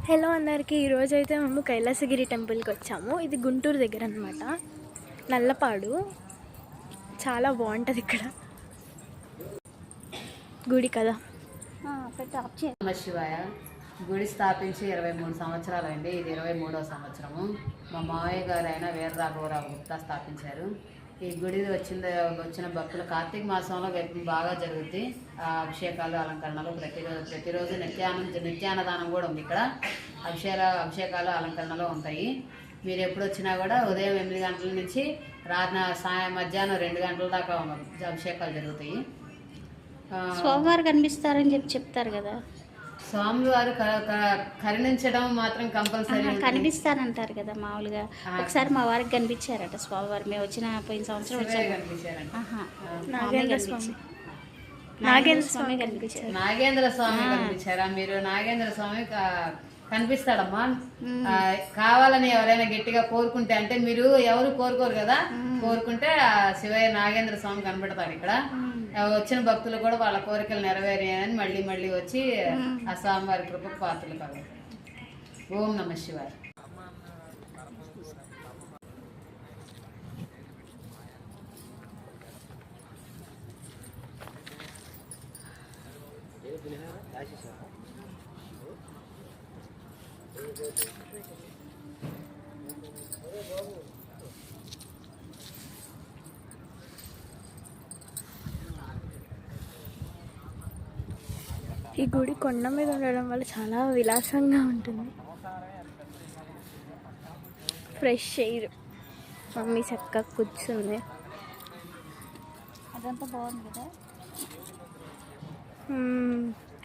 Hello అందరికీ. ఈరోజు అయితే మేము కైలాసగిరి టెంపుల్కి వచ్చాము. ఇది గుంటూరు దగ్గర అనమాట, నల్లపాడు. చాలా బాగుంటుంది ఇక్కడ గుడి కదా. శివాయ గుడి స్థాపించి 23 సంవత్సరాలు అయింది. ఇది 23వ సంవత్సరము. మా మావయ్య గారు అయిన వీరరాఘవరావు గుప్తా స్థాపించారు. ఈ గుడి వచ్చిన భక్తులు కార్తీక మాసంలో బాగా జరుగుద్ది. అభిషేకాలు, అలంకరణలు ప్రతిరోజు నిత్యాన్నదానం కూడా ఉంది ఇక్కడ. అభిషేకాలు, అలంకరణలు ఉంటాయి. మీరు ఎప్పుడు వచ్చినా కూడా ఉదయం 8 గంటల నుంచి మధ్యాహ్నం 2 గంటల దాకా అభిషేకాలు జరుగుతాయి. స్వామివారు కనిపిస్తారని చెప్తారు కదా. స్వామివారు కరుణించడం మాత్రం కంపల్సరీ కనిపిస్తారంటారు కదా మామూలుగా. ఒకసారి మా వారికి కనిపించారట స్వామివారు. మేము వచ్చిన పోయిన సంవత్సరం నాగేంద్ర స్వామి కనిపించారా? మీరు నాగేంద్ర స్వామి కనిపిస్తాడమ్మా. కావాలని ఎవరైనా గట్టిగా కోరుకుంటే, అంటే మీరు ఎవరు కోరుకోరు కదా, కోరుకుంటే శివయ్య నాగేంద్ర స్వామి కనబడతాడు ఇక్కడ. వచ్చిన భక్తులు కూడా వాళ్ళ కోరికలు నెరవేరాయని మళ్ళీ మళ్ళీ వచ్చి ఆ స్వామివారి కృపకు పాత్రలు కాదు. ఓం నమః శివాయ. ఈ గుడి కొండ మీద ఉండడం వల్ల చాలా విలాసంగా ఉంటుంది. Fresh air. మమ్మీ చక్కగా కూర్చుంది. అదంతా బాగుంది కదా.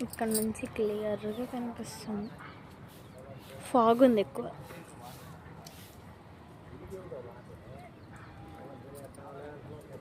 ఇక్కడ నుంచి క్లియర్గా కనిపిస్తుంది. ఫాగ్ ఉంది ఎక్కువ.